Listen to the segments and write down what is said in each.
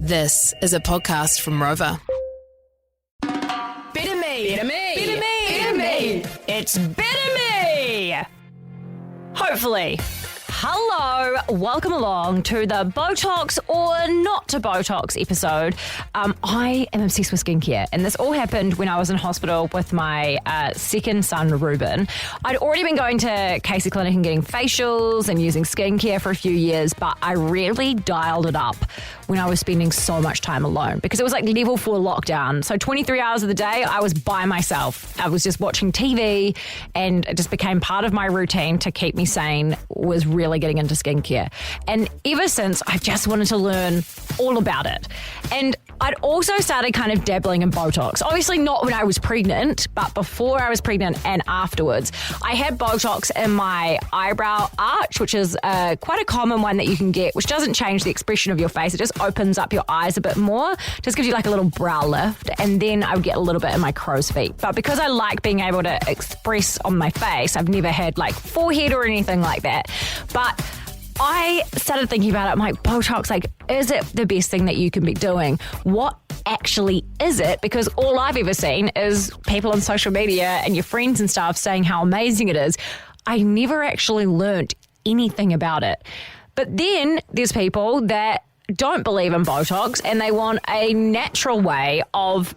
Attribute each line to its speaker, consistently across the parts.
Speaker 1: This is a podcast from Rover.
Speaker 2: Better me.
Speaker 3: Better me.
Speaker 2: Better me.
Speaker 3: Better me.
Speaker 2: It's better me. Hopefully. Hello, welcome along to the Botox or not to Botox episode. I am obsessed with skincare, and this all happened when I was in hospital with my second son, Ruben. I'd already been going to Caci Clinic and getting facials and using skincare for a few years, but I really dialed it up when I was spending so much time alone because it was like level 4 lockdown. So 23 hours of the day, I was by myself. I was just watching TV, and it just became part of my routine to keep me sane, was really getting into skincare. And ever since, I've just wanted to learn all about it. And I'd also started kind of dabbling in Botox. Obviously not when I was pregnant, but before I was pregnant and afterwards. I had Botox in my eyebrow arch, which is quite a common one that you can get, which doesn't change the expression of your face. It just opens up your eyes a bit more, just gives you like a little brow lift. And then I would get a little bit in my crow's feet. But because I like being able to express on my face, I've never had like forehead or anything like that. But I started thinking about it. I'm like, Botox, like, is it the best thing that you can be doing? What actually is it? Because all I've ever seen is people on social media and your friends and stuff saying how amazing it is. I never actually learnt anything about it. But then there's people that don't believe in Botox and they want a natural way of,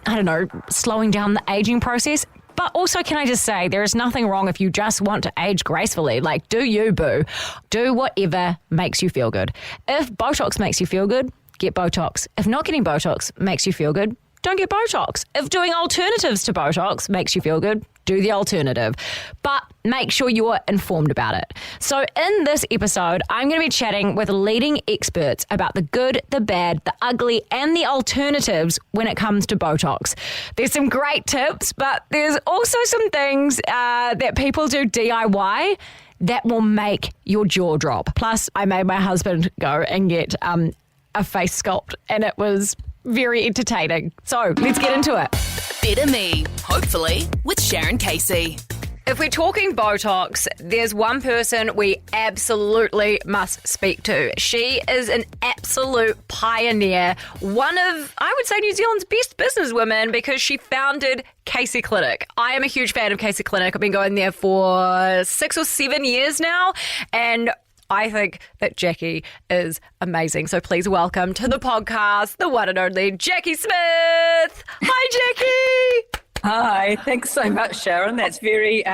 Speaker 2: I don't know, slowing down the aging process. But also, can I just say, there is nothing wrong if you just want to age gracefully. Like, do you, boo. Do whatever makes you feel good. If Botox makes you feel good, get Botox. If not getting Botox makes you feel good, don't get Botox. If doing alternatives to Botox makes you feel good, do the alternative. But make sure you're informed about it. So in this episode, I'm going to be chatting with leading experts about the good, the bad, the ugly, and the alternatives when it comes to Botox. There's some great tips, but there's also some things that people do DIY that will make your jaw drop. Plus, I made my husband go and get a face sculpt, and it was very entertaining. So let's get into it.
Speaker 1: Better Me, hopefully, with Sharon Caci.
Speaker 2: If we're talking Botox, there's one person we absolutely must speak to. She is an absolute pioneer, one of, I would say, New Zealand's best businesswomen because she founded Caci Clinic. I am a huge fan of Caci Clinic. I've been going there for 6 or 7 years now, and I think that Jacki is amazing. So please welcome to the podcast, the one and only Jacki Smith. Hi, Jacki.
Speaker 3: Hi, thanks so much, Sharon. That's very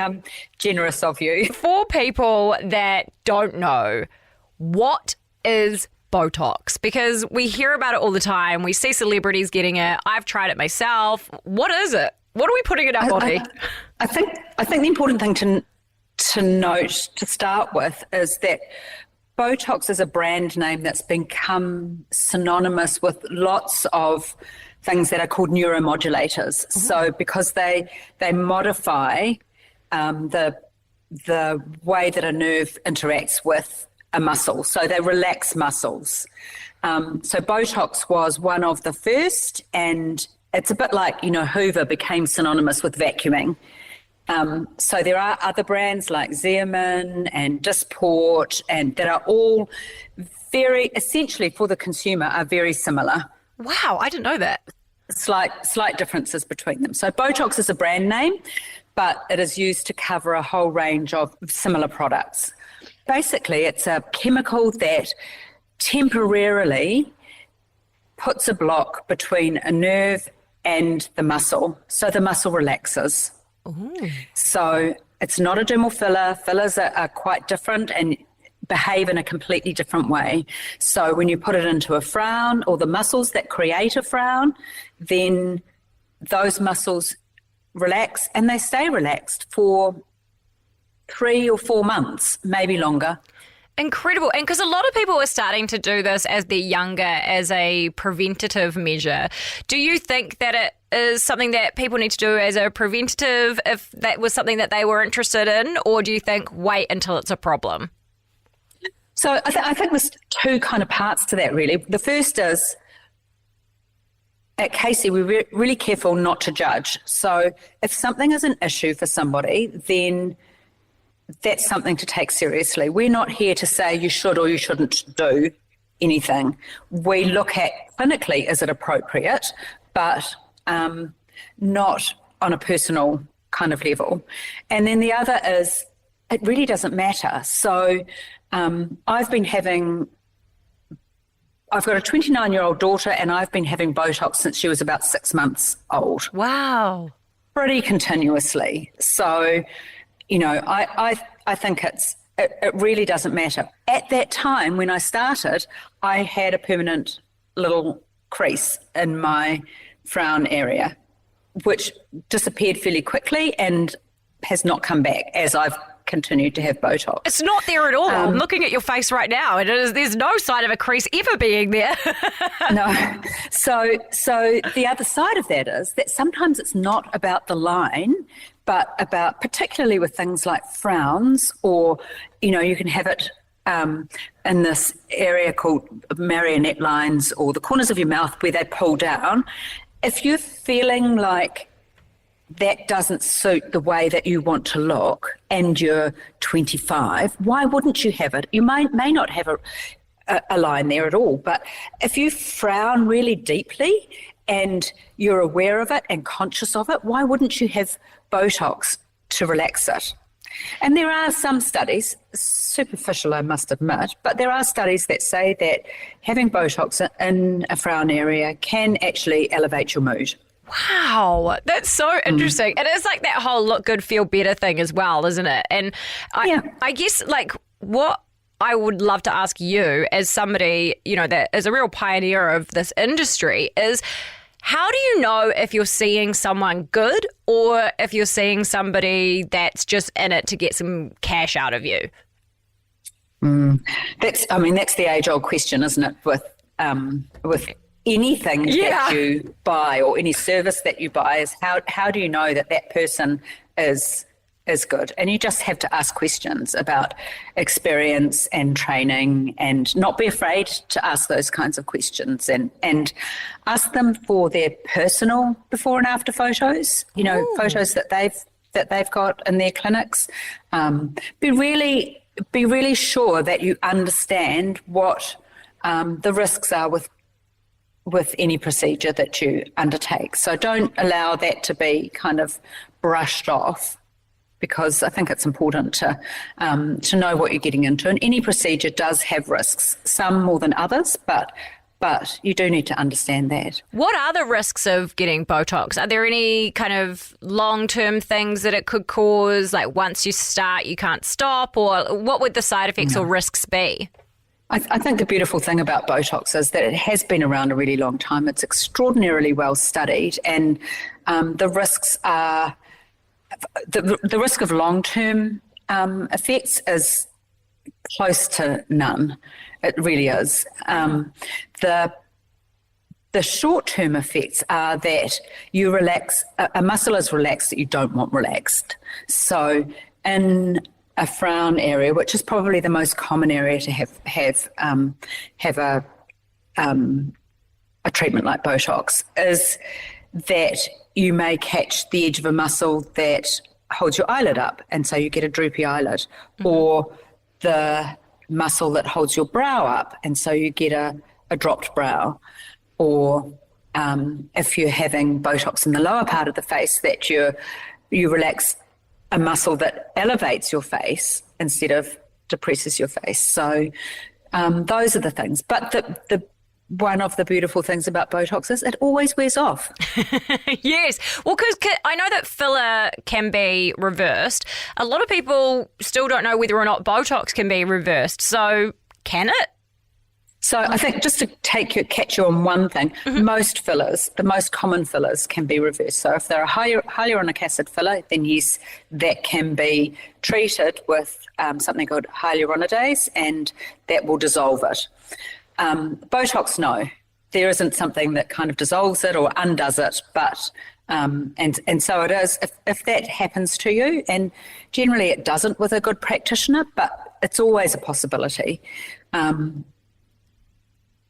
Speaker 3: generous of you.
Speaker 2: For people that don't know, what is Botox? Because we hear about it all the time. We see celebrities getting it. I've tried it myself. What is it? What are we putting in our body?
Speaker 3: I think the important thing to note to start with is that Botox is a brand name that's become synonymous with lots of things that are called neuromodulators. Mm-hmm. So because they modify the way that a nerve interacts with a muscle, so they relax muscles. So Botox was one of the first, and it's a bit like, Hoover became synonymous with vacuuming. So there are other brands like Xeomin and Dysport, and that are all very, essentially for the consumer, are very similar.
Speaker 2: Wow, I didn't know that.
Speaker 3: Slight differences between them. So Botox is a brand name, but it is used to cover a whole range of similar products. Basically, it's a chemical that temporarily puts a block between a nerve and the muscle, so the muscle relaxes. Ooh. So it's not a dermal filler. Fillers are quite different and behave in a completely different way. So when you put it into a frown, or the muscles that create a frown, then those muscles relax, and they stay relaxed for 3 or 4 months, maybe longer.
Speaker 2: Incredible. And because a lot of people are starting to do this as they're younger as a preventative measure. Do you think that it is something that people need to do as a preventative if that was something that they were interested in, or do you think wait until it's a problem?
Speaker 3: So I think there's 2 kind of parts to that, really. The first is, at Caci, we're really careful not to judge. So if something is an issue for somebody, then that's something to take seriously. We're not here to say you should or you shouldn't do anything. We look at clinically, is it appropriate, but not on a personal kind of level. And then the other is, it really doesn't matter. So I've got a 29-year-old daughter, and I've been having Botox since she was about 6 months old.
Speaker 2: Wow.
Speaker 3: Pretty continuously. So, I think it really doesn't matter. At that time when I started, I had a permanent little crease in my frown area, which disappeared fairly quickly and has not come back as I've continued to have Botox.
Speaker 2: It's not there at all. I'm looking at your face right now, and there's no sign of a crease ever being there.
Speaker 3: No. So the other side of that is that sometimes it's not about the line, but about, particularly with things like frowns, or, you can have it in this area called marionette lines, or the corners of your mouth where they pull down. If you're feeling like that doesn't suit the way that you want to look and you're 25, why wouldn't you have it? You may not have a line there at all, but if you frown really deeply and you're aware of it and conscious of it, why wouldn't you have Botox to relax it? And there are some studies, superficial I must admit, but there are studies that say that having Botox in a frown area can actually elevate your mood.
Speaker 2: Wow, that's so interesting. And it's like that whole look good, feel better thing as well, isn't it? And I guess like what I would love to ask you as somebody, that is a real pioneer of this industry is, how do you know if you're seeing someone good or if you're seeing somebody that's just in it to get some cash out of you?
Speaker 3: That's the age-old question, isn't it? With anything that you buy or any service that you buy, is how do you know that person is good? And you just have to ask questions about experience and training, and not be afraid to ask those kinds of questions, and ask them for their personal before and after photos, photos that they've got in their clinics. Be really sure that you understand what the risks are with any procedure that you undertake. So don't allow that to be kind of brushed off, because I think it's important to know what you're getting into. And any procedure does have risks, some more than others, but you do need to understand that.
Speaker 2: What are the risks of getting Botox? Are there any kind of long-term things that it could cause? Like once you start, you can't stop? Or what would the side effects or risks be?
Speaker 3: I think the beautiful thing about Botox is that it has been around a really long time. It's extraordinarily well studied, and the risks are the risk of long-term effects is close to none. It really is. The short-term effects are that you relax. A muscle is relaxed that you don't want relaxed. So in a frown area, which is probably the most common area to have a treatment like Botox, is that you may catch the edge of a muscle that holds your eyelid up, and so you get a droopy eyelid, or the muscle that holds your brow up, and so you get a dropped brow, or if you're having Botox in the lower part of the face, that you relax a muscle that elevates your face instead of depresses your face. So those are the things. But the one of the beautiful things about Botox is it always wears off.
Speaker 2: Yes. Well, because I know that filler can be reversed. A lot of people still don't know whether or not Botox can be reversed. So can it?
Speaker 3: So I think just to catch you on one thing, most fillers, the most common fillers, can be reversed. So if they're a hyaluronic acid filler, then yes, that can be treated with something called hyaluronidase, and that will dissolve it. Botox, no. There isn't something that kind of dissolves it or undoes it, but and so it is. If that happens to you, and generally it doesn't with a good practitioner, but it's always a possibility.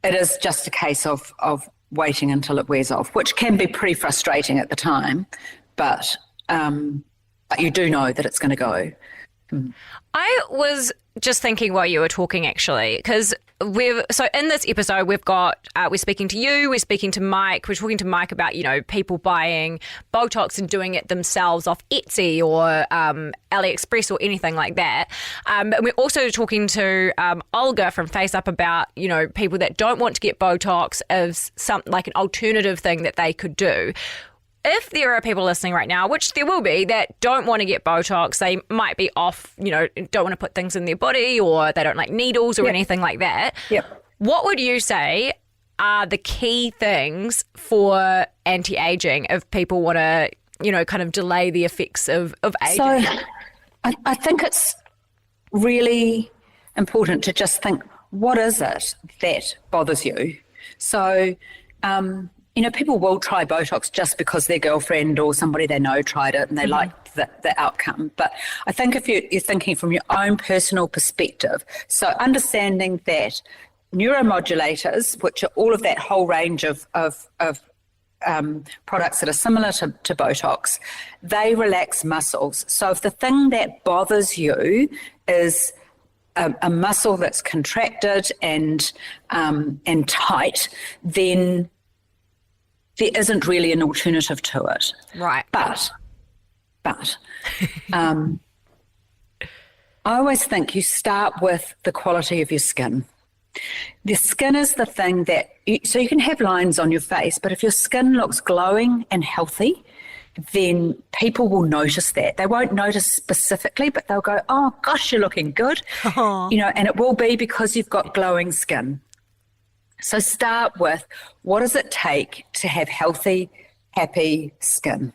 Speaker 3: It is just a case of waiting until it wears off, which can be pretty frustrating at the time, but you do know that it's going to go.
Speaker 2: I was just thinking while you were talking, actually, because so in this episode we're speaking to you, we're speaking to Mike, we're talking to Mike about people buying Botox and doing it themselves off Etsy or AliExpress or anything like that. And we're also talking to Olga from Face Up about people that don't want to get Botox as something like an alternative thing that they could do. If there are people listening right now, which there will be, that don't want to get Botox, they might be off, don't want to put things in their body, or they don't like needles or anything like that.
Speaker 3: Yep.
Speaker 2: What would you say are the key things for anti-aging if people want to, kind of delay the effects of aging?
Speaker 3: So I think it's really important to just think, what is it that bothers you? So, people will try Botox just because their girlfriend or somebody they know tried it and they liked the outcome. But I think if you're thinking from your own personal perspective, so understanding that neuromodulators, which are all of that whole range of products that are similar to Botox, they relax muscles. So if the thing that bothers you is a muscle that's contracted and tight, then there isn't really an alternative to it.
Speaker 2: Right.
Speaker 3: But I always think you start with the quality of your skin. The skin is the thing that, so you can have lines on your face, but if your skin looks glowing and healthy, then people will notice that. They won't notice specifically, but they'll go, oh gosh, you're looking good. And it will be because you've got glowing skin. So start with, what does it take to have healthy, happy skin?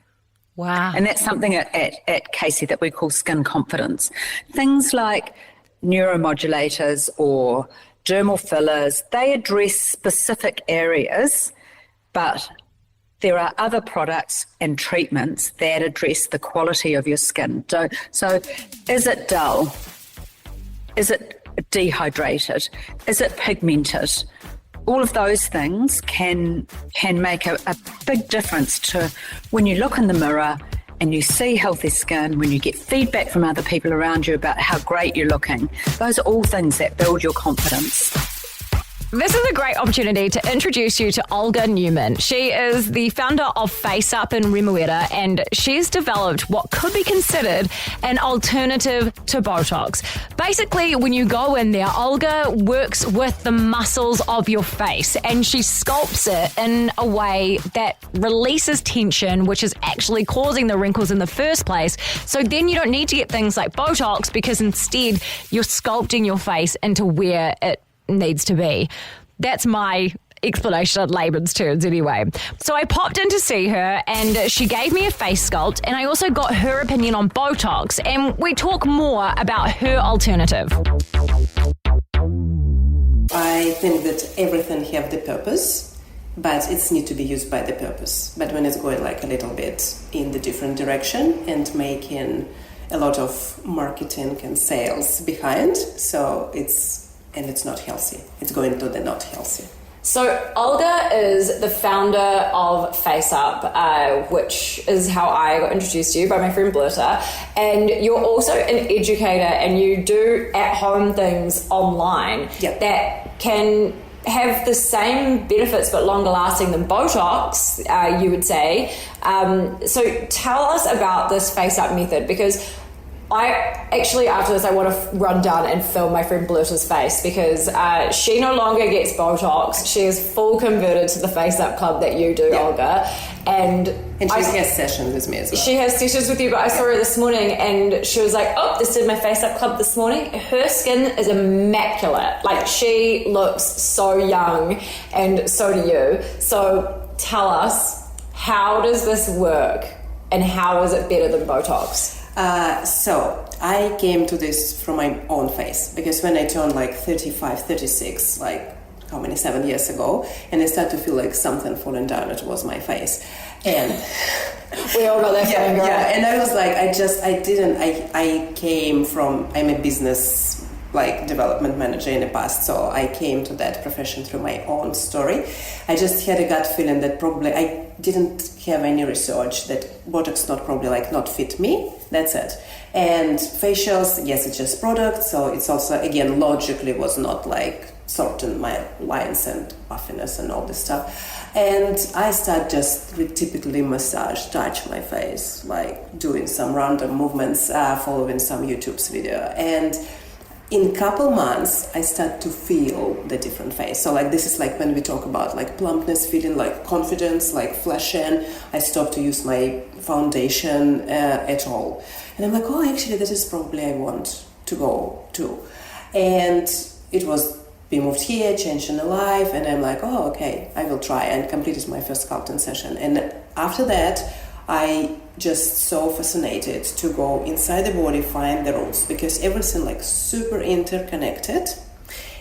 Speaker 2: Wow.
Speaker 3: And that's something at Caci that we call skin confidence. Things like neuromodulators or dermal fillers, they address specific areas, but there are other products and treatments that address the quality of your skin. So is it dull? Is it dehydrated? Is it pigmented? All of those things can make a big difference to when you look in the mirror and you see healthy skin, when you get feedback from other people around you about how great you're looking. Those are all things that build your confidence.
Speaker 2: This is a great opportunity to introduce you to Olga Newman. She is the founder of Face Up in Remuera, and she's developed what could be considered an alternative to Botox. Basically, when you go in there, Olga works with the muscles of your face and she sculpts it in a way that releases tension, which is actually causing the wrinkles in the first place. So then you don't need to get things like Botox, because instead you're sculpting your face into where it needs to be. That's my explanation in layman's terms anyway. So I popped in to see her and she gave me a face sculpt, and I also got her opinion on Botox, and we talk more about her alternative.
Speaker 4: I think that everything have the purpose, but it's need to be used by the purpose. But when it's going like a little bit in the different direction and making a lot of marketing and sales behind, so it's not healthy. It's going to the not healthy.
Speaker 2: So Olga is the founder of Face Up, which is how I got introduced to you by my friend Blurta. And you're also an educator, and you do at-home things online that can have the same benefits but longer lasting than Botox, you would say. So tell us about this Face Up method, because after this, I want to run down and film my friend Blurta's face, because she no longer gets Botox. She is full converted to the Face Up Club that you do, Olga. And
Speaker 4: she has sessions with me as well.
Speaker 2: She has sessions with you, but I saw her this morning and she was like, oh, this did my Face Up Club this morning. Her skin is immaculate. Like, she looks so young, and so do you. So tell us, how does this work and how is it better than Botox?
Speaker 4: So I came to this from my own face, because when I turned like 35, 36, like 7 years ago, and I started to feel like something falling down, it was my face. And
Speaker 2: we all got that feeling, right?
Speaker 4: And I was like, I came from, I'm a business like development manager in the past, so I came to that profession through my own story. I just had a gut feeling that probably I didn't have any research that Botox not fit me. That's it. And facials, yes, it's just product, so it's also, again, logically was not like sorting my lines and puffiness and all this stuff. And I start just with typically massage, touch my face, like doing some random movements, following some YouTube's video. And in couple months, I start to feel the different face. So like this is like when we talk about like plumpness, feeling like confidence, like flashing. I stopped to use my foundation at all. And I'm like, oh, actually, this is probably I want to go to. And it was, we moved here, changed in the life, and I'm like, oh, okay, I will try, and completed my first sculpting session. And after that, I just so fascinated to go inside the body, find the roots, because everything like super interconnected.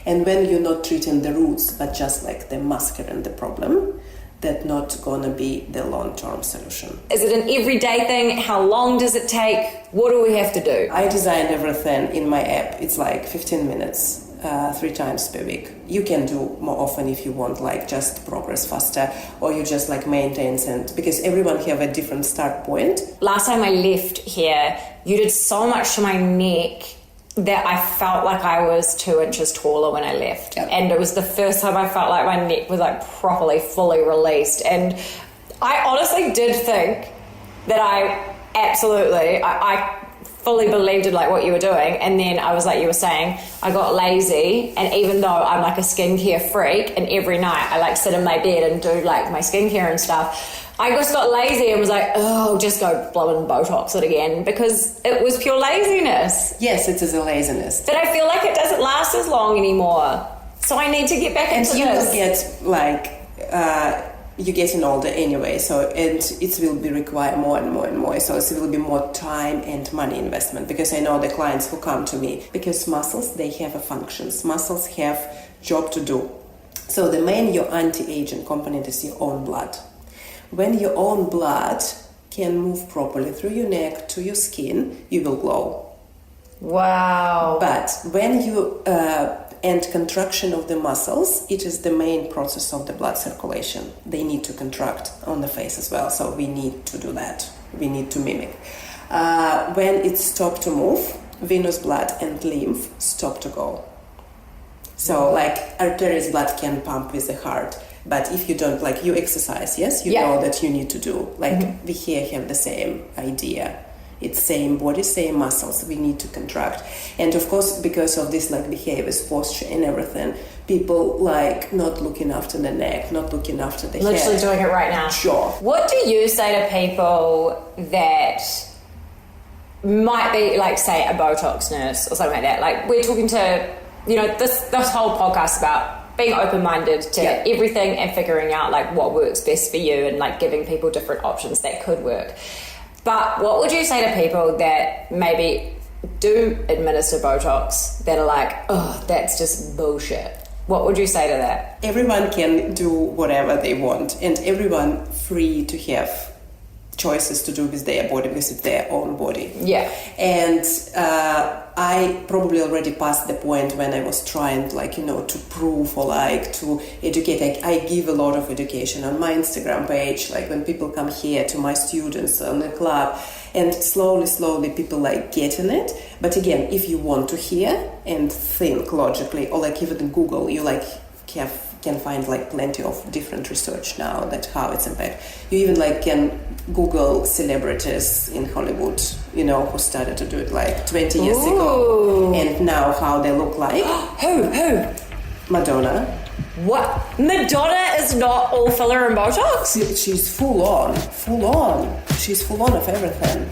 Speaker 4: And when you're not treating the roots, but just like the masquerade, the problem, that's not gonna be the long-term solution.
Speaker 2: Is it an everyday thing? How long does it take? What do we have to do?
Speaker 4: I designed everything in my app. It's like 15 minutes. 3 times per week. You can do more often if you want, like just progress faster, or you just like maintain, and because everyone have a different start point.
Speaker 2: Last time I left here, you did so much to my neck that I felt like I was 2 inches taller when I left.
Speaker 4: Yep.
Speaker 2: And it was the first time I felt like my neck was like properly, fully released. And I honestly did think that I fully believed in like what you were doing, and then I was like you were saying, I got lazy, and even though I'm like a skincare freak and every night I like sit in my bed and do like my skincare and stuff, I just got lazy and was like, oh, just go blow and Botox it again, because it was pure laziness.
Speaker 4: Yes, it is a laziness.
Speaker 2: But I feel like it doesn't last as long anymore, so I need to get back into
Speaker 4: you
Speaker 2: this.
Speaker 4: Will get like you're getting older anyway, so it will be require more and more and more, so it will be more time and money investment, because I know the clients who come to me, because muscles, they have a functions, muscles have job to do. So the main your anti-aging component is your own blood. When your own blood can move properly through your neck to your skin, you will glow.
Speaker 2: Wow.
Speaker 4: But when you and contraction of the muscles, it is the main process of the blood circulation. They need to contract on the face as well, so we need to do that. We need to mimic. When it stops to move, venous blood and lymph stop to go. So like arterial blood can pump with the heart, but if you don't, like you exercise, yes, you know that you need to do. Like we here have the same idea. It's same body, same muscles. We need to contract. And of course, because of this like behaviors, posture and everything, people like not looking after the neck, not looking after the head.
Speaker 2: Literally doing it right now.
Speaker 4: Sure.
Speaker 2: What do you say to people that might be like, say, a Botox nurse or something like that? Like we're talking to, you know, this whole podcast about being open-minded to everything and figuring out like what works best for you and like giving people different options that could work. But what would you say to people that maybe do administer Botox that are like, oh, that's just bullshit? What would you say to that?
Speaker 4: Everyone can do whatever they want, and everyone free to have choices to do with their body, because it's their own body.
Speaker 2: Yeah.
Speaker 4: And I probably already passed the point when I was trying like, you know, to prove or like to educate. I give a lot of education on my Instagram page, like when people come here to my students on the club, and slowly people like getting it. But again, if you want to hear and think logically, or like even in Google, you like can find like plenty of different research now that how it's impact. You even like can Google celebrities in Hollywood, you know, who started to do it like 20 years ago, and now how they look like.
Speaker 2: Who?
Speaker 4: Madonna.
Speaker 2: What? Madonna is not all filler and Botox?
Speaker 4: She's full on. She's full on of everything.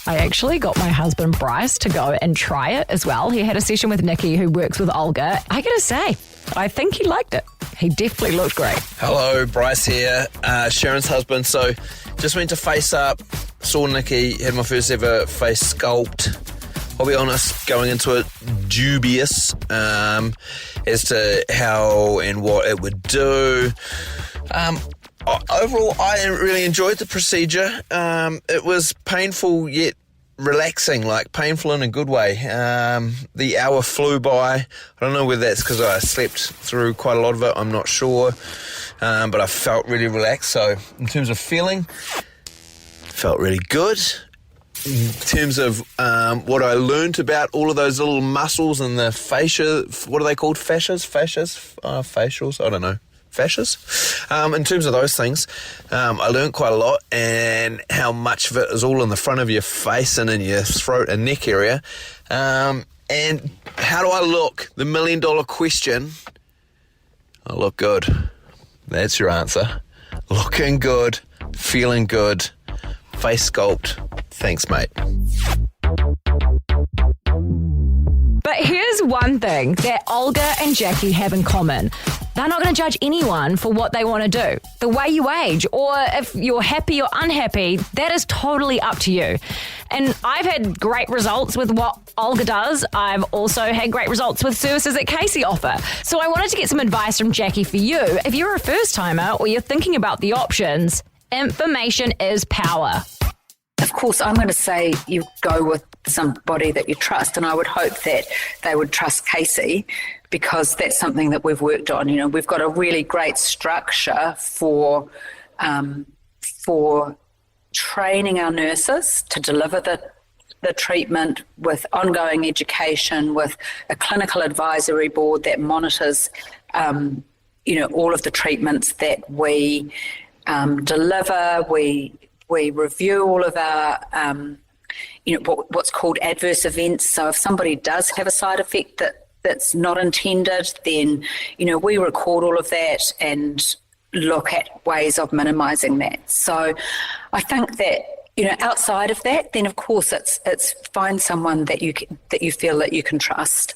Speaker 2: I actually got my husband Bryce to go and try it as well. He had a session with Nikki, who works with Olga. I gotta say, I think he liked it. He definitely looked great.
Speaker 5: Hello, Bryce here, Sharon's husband. So just went to Face Up, saw Nikki, had my first ever face sculpt. I'll be honest, going into it dubious as to how and what it would do. Overall, I really enjoyed the procedure. It was painful yet relaxing, like painful in a good way. The hour flew by. I don't know whether that's because I slept through quite a lot of it. I'm not sure. But I felt really relaxed. So in terms of feeling, felt really good. In terms of what I learned about all of those little muscles and the fascia, what are they called? Fascias? Facials? I don't know. Fascias. In terms of those things, I learned quite a lot, and how much of it is all in the front of your face and in your throat and neck area. And how do I look? The $1 million question. I look good. That's your answer. Looking good, feeling good, face sculpt. Thanks, mate.
Speaker 2: But here's one thing that Olga and Jacki have in common. They're not going to judge anyone for what they want to do, the way you age, or if you're happy or unhappy. That is totally up to you. And I've had great results with what Olga does. I've also had great results with services that Caci offer. So I wanted to get some advice from Jacki for you. If you're a first timer or you're thinking about the options, information is power.
Speaker 3: Of course, I'm going to say you go with somebody that you trust, and I would hope that they would trust Caci, because that's something that we've worked on. You know, we've got a really great structure for training our nurses to deliver the treatment, with ongoing education, with a clinical advisory board that monitors, all of the treatments that we deliver. We review all of our, what's called adverse events. So if somebody does have a side effect that's not intended, then, we record all of that and look at ways of minimising that. So I think that, outside of that, then of course it's find someone that you feel that you can trust.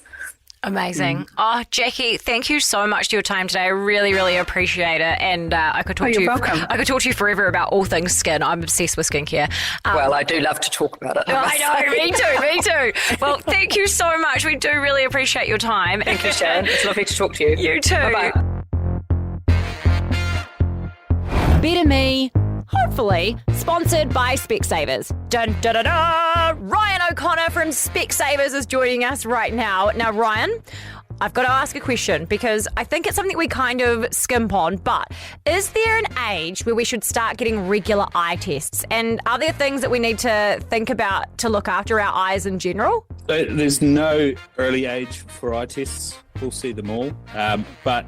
Speaker 2: Amazing. Oh, Jacki, thank you so much for your time today. I really, really appreciate it. And I could talk to you.
Speaker 3: Welcome.
Speaker 2: I could talk to you forever about all things skin. I'm obsessed with skincare.
Speaker 3: Well, I do love to talk about it.
Speaker 2: I know, me too. Well, thank you so much. We do really appreciate your time.
Speaker 3: Thank you, Sharon. It's lovely to talk to you.
Speaker 2: You too.
Speaker 3: Bye-bye.
Speaker 2: Better Me, hopefully, sponsored by Specsavers. Dun, da, da, da. Ryan O'Connor from Specsavers is joining us right now. Now, Ryan, I've got to ask a question, because I think it's something we kind of skimp on, but is there an age where we should start getting regular eye tests? And are there things that we need to think about to look after our eyes in general?
Speaker 6: There's no early age for eye tests. We'll see them all. But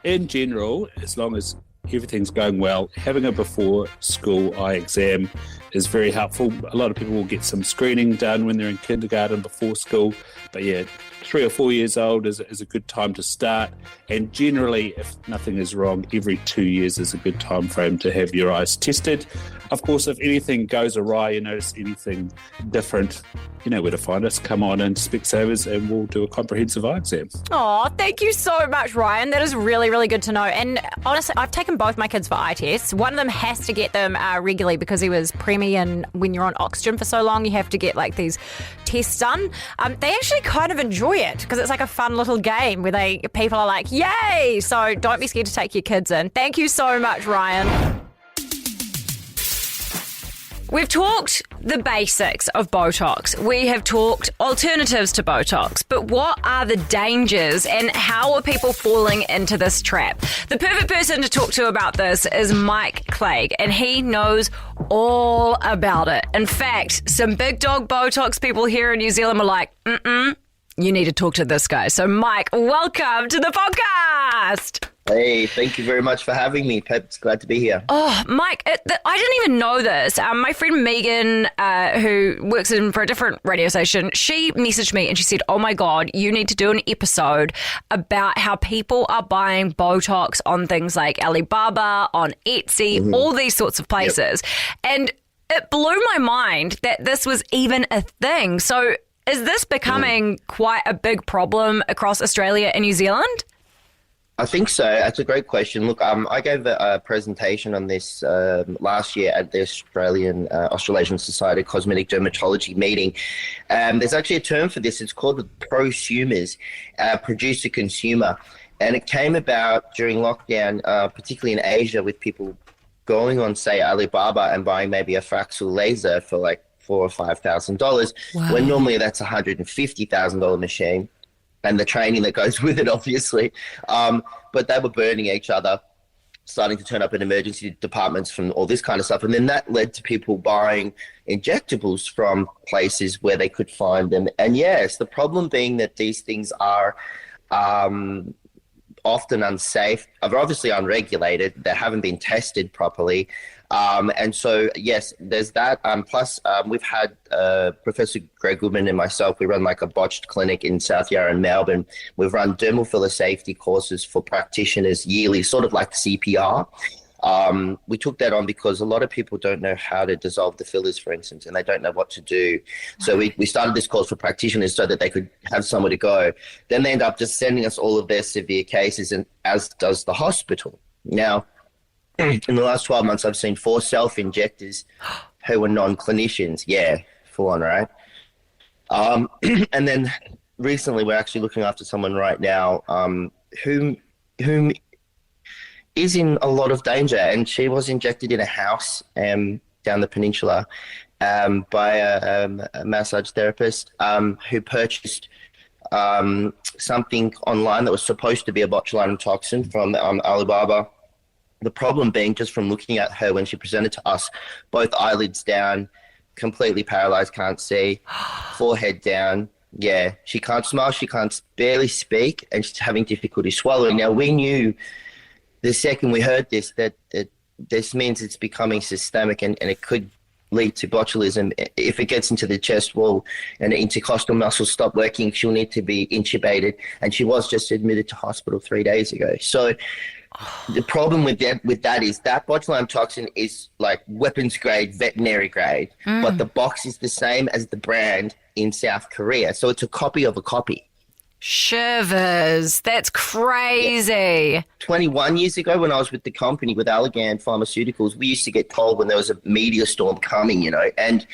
Speaker 6: in general, as long as everything's going well, having a before school eye exam is very helpful. A lot of people will get some screening done when they're in kindergarten before school, but 3 or 4 years old is a good time to start. And generally, if nothing is wrong, every 2 years is a good time frame to have your eyes tested. Of course, if anything goes awry, you notice anything different, you know where to find us. Come on in to Specsavers and we'll do a comprehensive eye exam.
Speaker 2: Oh, thank you so much, Ryan. That is really, really good to know. And honestly, I've taken both my kids for eye tests. One of them has to get them regularly because he was preemie, and when you're on oxygen for so long, you have to get like these tests done. They actually kind of enjoy it because it's like a fun little game where people are like, yay! So don't be scared to take your kids in. Thank you so much, Ryan. We've talked the basics of Botox. We have talked alternatives to Botox. But what are the dangers and how are people falling into this trap? The perfect person to talk to about this is Mike Clague, and he knows all about it. In fact, some big dog Botox people here in New Zealand were like, you need to talk to this guy. So Mike, welcome to the podcast.
Speaker 7: Hey, thank you very much for having me, Pep. It's glad to be here.
Speaker 2: Oh, Mike, I didn't even know this. My friend Megan, who works for a different radio station, she messaged me and she said, oh my God, you need to do an episode about how people are buying Botox on things like Alibaba, on Etsy, all these sorts of places. Yep. And it blew my mind that this was even a thing. So is this becoming quite a big problem across Australia and New Zealand?
Speaker 7: I think so. That's a great question. Look, I gave a presentation on this last year at the Australasian Society of Cosmetic Dermatology meeting. There's actually a term for this. It's called prosumers, producer consumer. And it came about during lockdown, particularly in Asia, with people going on, say, Alibaba and buying maybe a Fraxel laser for like or $5,000, when normally that's $150,000 machine, and the training that goes with it, obviously. But they were burning each other, starting to turn up in emergency departments from all this kind of stuff. And then that led to people buying injectables from places where they could find them. And yes, the problem being that these things are often unsafe, are obviously unregulated, they haven't been tested properly. And so, yes, there's that. Plus, we've had Professor Greg Goodman and myself, we run like a botched clinic in South Yarra in Melbourne. We've run dermal filler safety courses for practitioners yearly, sort of like CPR. We took that on because a lot of people don't know how to dissolve the fillers, for instance, and they don't know what to do. So we started this course for practitioners so that they could have somewhere to go. Then they end up just sending us all of their severe cases, and as does the hospital. Now, in the last 12 months, I've seen 4 self-injectors who were non-clinicians. Yeah, full on, right? And then recently we're actually looking after someone right now whom is in a lot of danger, and she was injected in a house down the peninsula by a massage therapist who purchased something online that was supposed to be a botulinum toxin from Alibaba. The problem being, just from looking at her when she presented to us, both eyelids down, completely paralyzed, can't see, forehead down. Yeah, she can't smile, she can't barely speak, and she's having difficulty swallowing. Now, we knew the second we heard this that this means it's becoming systemic, and it could lead to botulism. If it gets into the chest wall and the intercostal muscles stop working, she'll need to be intubated, and she was just admitted to hospital 3 days ago. So the problem with that is that botulinum toxin is like weapons grade, veterinary grade, but the box is the same as the brand in South Korea. So it's a copy of a copy.
Speaker 2: Shivers. That's crazy.
Speaker 7: Yeah. 21 years ago when I was with the company, with Allergan Pharmaceuticals, we used to get told when there was a meteor storm coming, you know, and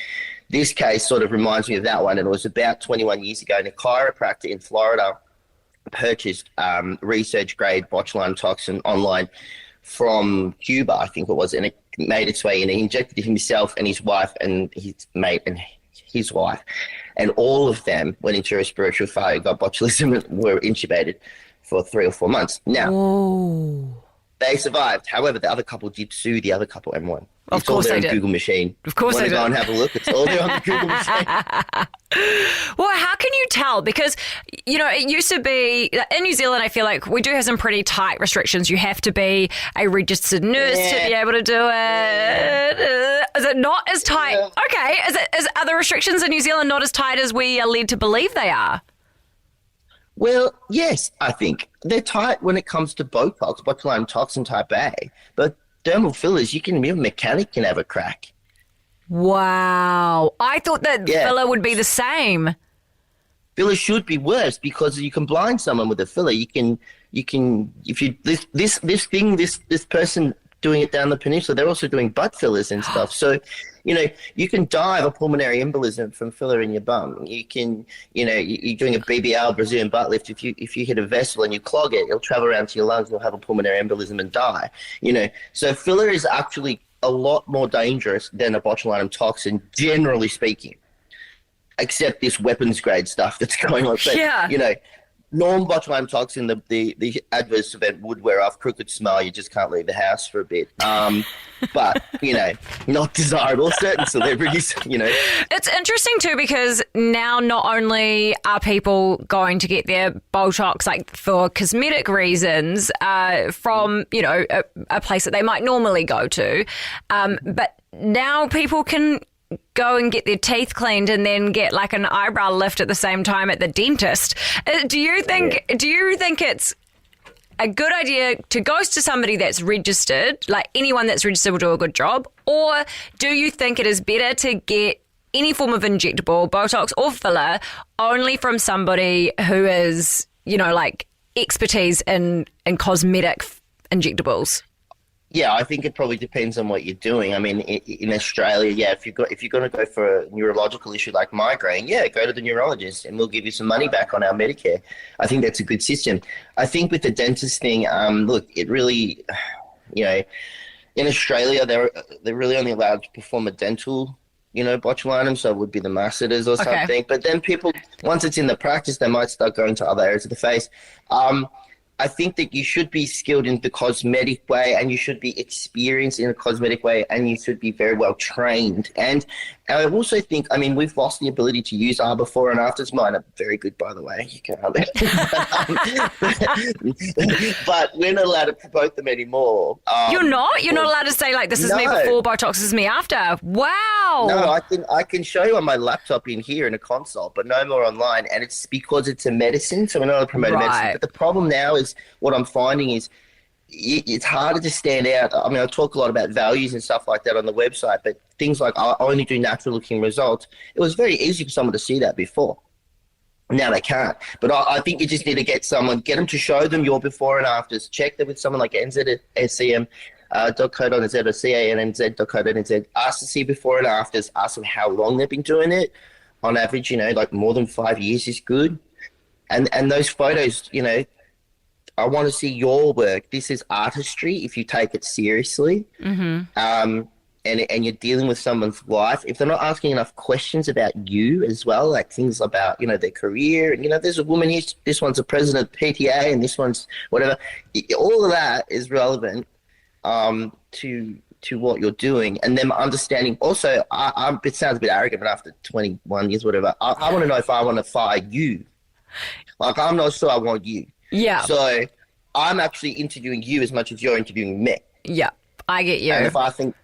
Speaker 7: this case sort of reminds me of that one. And it was about 21 years ago, and a chiropractor in Florida purchased research grade botulinum toxin online from Cuba, I think it was, and it made its way in. He injected himself and his wife and his mate and his wife, and all of them went into respiratory failure, got botulism, and were intubated for 3 or 4 months. Now, they survived. However, the other couple did sue the other couple and won.
Speaker 2: Of
Speaker 7: It's all
Speaker 2: course
Speaker 7: there
Speaker 2: they
Speaker 7: on
Speaker 2: did.
Speaker 7: Google machine.
Speaker 2: Of course they
Speaker 7: go
Speaker 2: did.
Speaker 7: and have a look. It's all there on the Google machine.
Speaker 2: Well, how can you tell? Because, you know, it used to be, in New Zealand, I feel like we do have some pretty tight restrictions. You have to be a registered nurse to be able to do it. Is it not as tight?
Speaker 7: Yeah.
Speaker 2: Okay. Are the restrictions in New Zealand not as tight as we are led to believe they are?
Speaker 7: Well, yes, I think. They're tight when it comes to Botox, botulinum toxin type A. But dermal fillers, even a mechanic can have a crack.
Speaker 2: Wow. I thought that filler would be the same.
Speaker 7: Filler should be worse because you can blind someone with a filler. You can if you this person doing it down the peninsula, they're also doing butt fillers and stuff. So, you know, you can die of a pulmonary embolism from filler in your bum. You can, you know, you're doing a BBL, Brazilian butt lift. If you hit a vessel and you clog it, it'll travel around to your lungs, you'll have a pulmonary embolism and die. You know, so filler is actually a lot more dangerous than a botulinum toxin, generally speaking, except this weapons grade stuff that's going on. But, you know, normal botulinum toxin, the adverse event would wear off, crooked smile, you just can't leave the house for a bit. But, you know, not desirable. Certain celebrities, you know.
Speaker 2: It's interesting too because now not only are people going to get their Botox like for cosmetic reasons from, you know, a place that they might normally go to, but now people can go and get their teeth cleaned and then get like an eyebrow lift at the same time at the dentist. Do you think it's a good idea to go to somebody that's registered, like anyone that's registered will do a good job, or do you think it is better to get any form of injectable, Botox or filler, only from somebody who is, you know, like expertise in cosmetic injectables?
Speaker 7: Yeah, I think it probably depends on what you're doing. I mean, in Australia, if you're going to go for a neurological issue like migraine, go to the neurologist and we'll give you some money back on our Medicare. I think that's a good system. I think with the dentist thing, look, it really, you know, in Australia they're really only allowed to perform a dental botulinum, so it would be the masseters or
Speaker 2: Okay.
Speaker 7: something. But then people, once it's in the practice, they might start going to other areas of the face. I think that you should be skilled in the cosmetic way, and you should be experienced in a cosmetic way, and you should be very well trained. And I also think, we've lost the ability to use our before and afters. Mine are very good, by the way. You can have it. But we're not allowed to promote them anymore.
Speaker 2: You're not? You're not allowed to say, like, this is me
Speaker 7: No.
Speaker 2: before, Botox this is me after. Wow.
Speaker 7: No, I can show you on my laptop in here in a console, but no more online. And it's because it's a medicine, so we're not allowed to promote a medicine.
Speaker 2: Right.
Speaker 7: But the problem now is what I'm finding is it's harder to stand out. I talk a lot about values and stuff like that on the website, but things like I only do natural looking results. It was very easy for someone to see that before. Now they can't. But I think you just need to get them to show them your before and afters. Check that with someone like NZSCM. .co.nz or CANNZ.co.nz. Ask to see before and afters. Ask them how long they've been doing it. On average, like more than 5 years is good. And those photos, I want to see your work. This is artistry if you take it seriously. Mm-hmm. And you're dealing with someone's life. If they're not asking enough questions about you as well, like things about, their career. And, there's a woman here, this one's a president of PTA and this one's whatever. All of that is relevant to what you're doing, and them understanding. Also, it sounds a bit arrogant, but after 21 years, whatever, I want to know if I want to fire you. Like, I'm not sure I want you.
Speaker 2: Yeah.
Speaker 7: So I'm actually interviewing you as much as you're interviewing me.
Speaker 2: Yeah, I get you.
Speaker 7: And if I think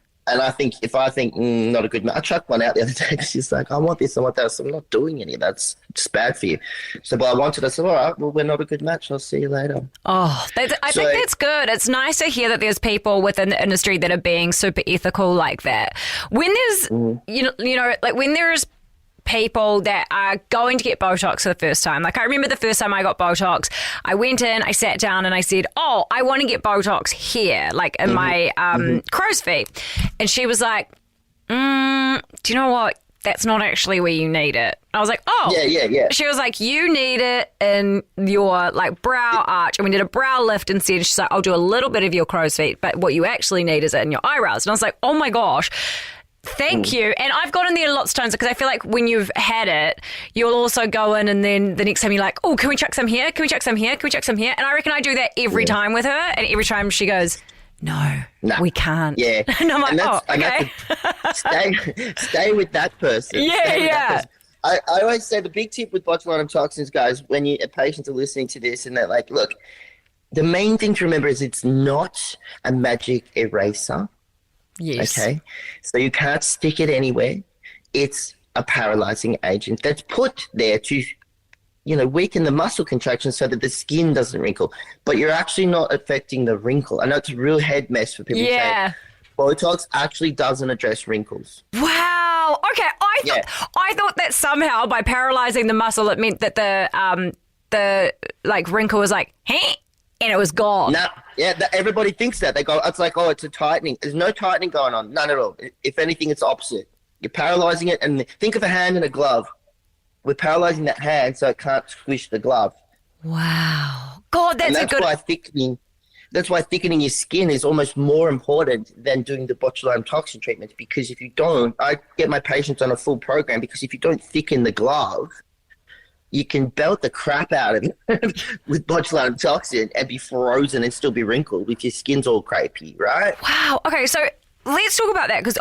Speaker 7: not a good match, I chucked one out the other day. She's like, I want this, I want that. So I'm not doing any of that. It's just bad for you. So, but I wanted. I said, all right, well, we're not a good match. I'll see you later.
Speaker 2: Oh, I think that's good. It's nice to hear that there's people within the industry that are being super ethical like that. When there's, like when there's people that are going to get Botox for the first time. Like, I remember the first time I got Botox, I went in, I sat down and I said, oh, I want to get Botox here, like in my crow's feet. And she was like, do you know what? That's not actually where you need it. I was like, oh.
Speaker 7: Yeah.
Speaker 2: She was like, you need it in your like brow arch. And we did a brow lift instead. She's like, I'll do a little bit of your crow's feet, but what you actually need is it in your eyebrows. And I was like, oh my gosh. Thank you. And I've gotten there lots of times because I feel like when you've had it, you'll also go in and then the next time you're like, oh, can we chuck some here? Can we chuck some here? Can we chuck some here? And I reckon I do that every time with her. And every time she goes, no, we can't.
Speaker 7: Yeah.
Speaker 2: And I'm like, okay.
Speaker 7: Stay with that person.
Speaker 2: Yeah.
Speaker 7: I always say the big tip with botulinum toxins, guys, when patients are listening to this and they're like, look, the main thing to remember is it's not a magic eraser.
Speaker 2: Yes.
Speaker 7: Okay. So you can't stick it anywhere. It's a paralyzing agent that's put there to, weaken the muscle contraction so that the skin doesn't wrinkle. But you're actually not affecting the wrinkle. I know it's a real head mess for people to say. Botox actually doesn't address wrinkles.
Speaker 2: Wow. Okay. I thought that somehow by paralyzing the muscle, it meant that the wrinkle was like, hey. And it was gone.
Speaker 7: No, everybody thinks that. They go, it's like, oh, it's a tightening. There's no tightening going on. None at all. If anything, it's opposite. You're paralyzing it. And think of a hand and a glove. We're paralyzing that hand so it can't squish the glove.
Speaker 2: Wow. God, that's
Speaker 7: why thickening your skin is almost more important than doing the botulinum toxin treatment. Because if you don't, I get my patients on a full program because if you don't thicken the glove, you can belt the crap out of it with botulinum toxin and be frozen and still be wrinkled if your skin's all crepey, right?
Speaker 2: Wow. Okay, so let's talk about that because,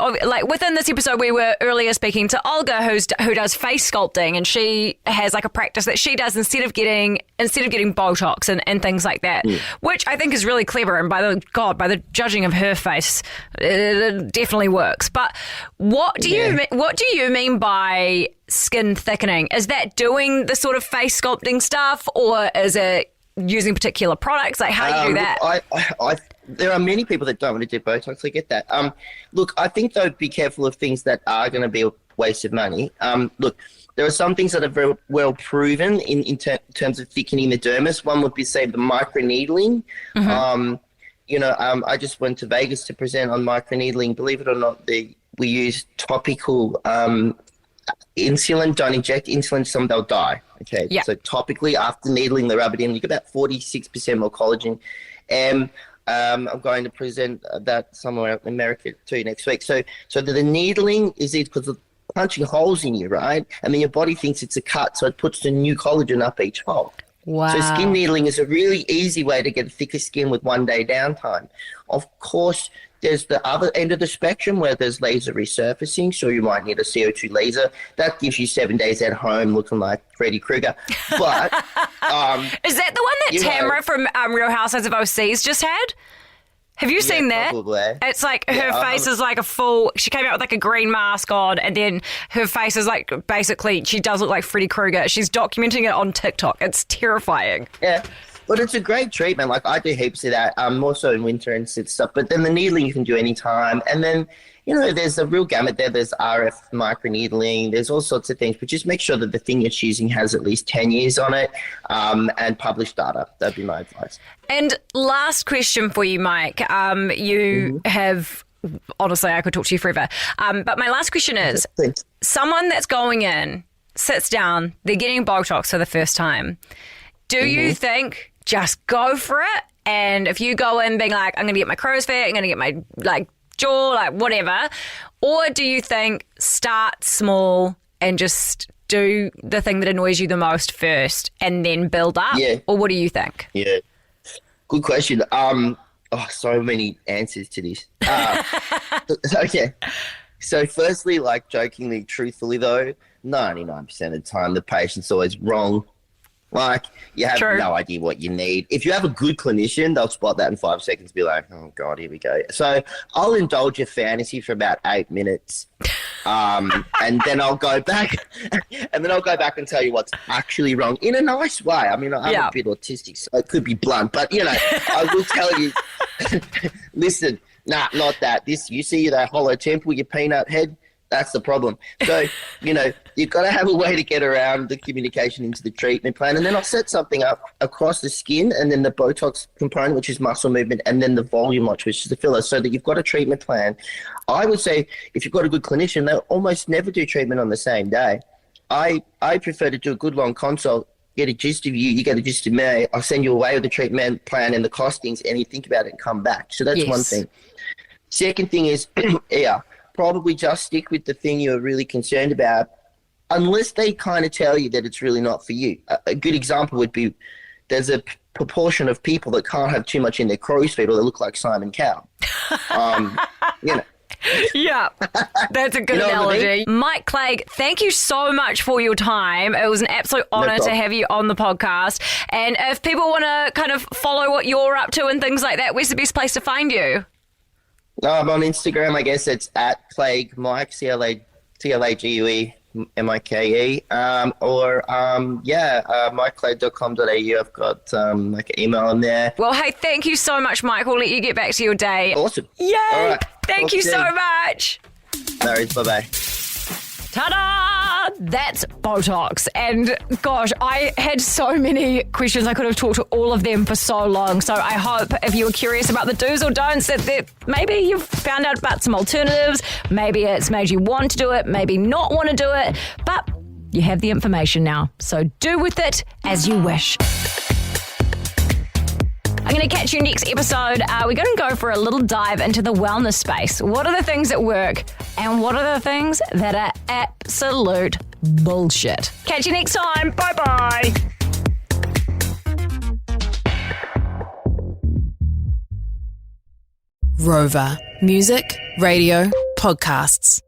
Speaker 2: within this episode, we were earlier speaking to Olga, who does face sculpting, and she has a practice that she does instead of getting Botox and things like that, which I think is really clever. And by the judging of her face, it definitely works. But what do you mean by skin thickening? Is that doing the sort of face sculpting stuff, or is it using particular products? Like, how do you do that?
Speaker 7: There are many people that don't want to do Botox. I get that. Look, I think, though, be careful of things that are going to be a waste of money. Look, there are some things that are very well proven in terms of thickening the dermis. One would be, say, the microneedling. I just went to Vegas to present on microneedling. Believe it or not, we use topical insulin. Don't inject insulin, they'll die. Okay, so topically, after needling the rubber in, you get about 46% more collagen. And I'm going to present that somewhere in America too next week. So the needling is it because punching holes in you, right? And then your body thinks it's a cut, so it puts the new collagen up each hole.
Speaker 2: Wow.
Speaker 7: So skin needling is a really easy way to get thicker skin with 1 day downtime. Of course, there's the other end of the spectrum where there's laser resurfacing, so you might need a CO2 laser. That gives you 7 days at home looking like Freddy Krueger. But
Speaker 2: is that the one that Tamara from Real Housewives of OC's just had? Have you seen that?
Speaker 7: Probably.
Speaker 2: It's like her face is like she came out with like a green mask on, and then her face is like, basically, she does look like Freddy Krueger. She's documenting it on TikTok. It's terrifying.
Speaker 7: Yeah. But it's a great treatment. Like, I do heaps of that, more so in winter and stuff. But then the needling you can do anytime. And then, there's a real gamut there. There's RF microneedling. There's all sorts of things. But just make sure that the thing you're choosing has at least 10 years on it, and published data. That'd be my advice.
Speaker 2: And last question for you, Mike. You have, honestly, I could talk to you forever. But my last question is, someone that's going in, sits down, they're getting Botox for the first time. Do you think just go for it? And if you go in being like, I'm going to get my crow's feet, I'm going to get my jaw, whatever. Or do you think start small and just do the thing that annoys you the most first and then build up?
Speaker 7: Yeah.
Speaker 2: Or what do you think?
Speaker 7: Yeah. Good question. So many answers to this. Okay. So firstly, jokingly, truthfully though, 99% of the time the patient's always wrong. You have no idea what you need. If you have a good clinician, they'll spot that in 5 seconds, be like, oh, God, here we go. So I'll indulge your fantasy for about 8 minutes, and then I'll go back and tell you what's actually wrong in a nice way. I mean, I'm a bit autistic, so it could be blunt, but, I will tell you, listen, not that. You see that hollow temple, your peanut head? That's the problem. So, you've got to have a way to get around the communication into the treatment plan. And then I'll set something up across the skin, and then the Botox component, which is muscle movement, and then the volume watch, which is the filler, so that you've got a treatment plan. I would say if you've got a good clinician, they'll almost never do treatment on the same day. I prefer to do a good long consult, get a gist of you get a gist of me. I'll send you away with the treatment plan and the costings, and you think about it and come back. So that's one thing. Second thing is, probably just stick with the thing you're really concerned about, unless they kind of tell you that it's really not for you. A good example would be there's a proportion of people that can't have too much in their crow's feet or they look like Simon Cowell.
Speaker 2: Yeah, that's a good analogy. I mean? Mike Clague, thank you so much for your time. It was an absolute honour to have you on the podcast. And if people want to kind of follow what you're up to and things like that, where's the best place to find you?
Speaker 7: I'm on Instagram. I guess it's at Clague Mike, CLAGUE MIKE, or mikeclague.com.au. I've got an email in there.
Speaker 2: Well, hey, thank you so much, Mike. We'll let you get back to your day.
Speaker 7: Awesome.
Speaker 2: Yay!
Speaker 7: All right.
Speaker 2: Thank you so much.
Speaker 7: No worries. Bye-bye.
Speaker 2: Ta-da! That's Botox. And gosh, I had so many questions. I could have talked to all of them for so long. So I hope if you were curious about the do's or don'ts that maybe you've found out about some alternatives. Maybe it's made you want to do it, maybe not want to do it. But you have the information now. So do with it as you wish. I'm going to catch you next episode. We're going to go for a little dive into the wellness space. What are the things that work and what are the things that are absolute bullshit? Catch you next time. Bye-bye.
Speaker 1: Rover. Music, radio, podcasts.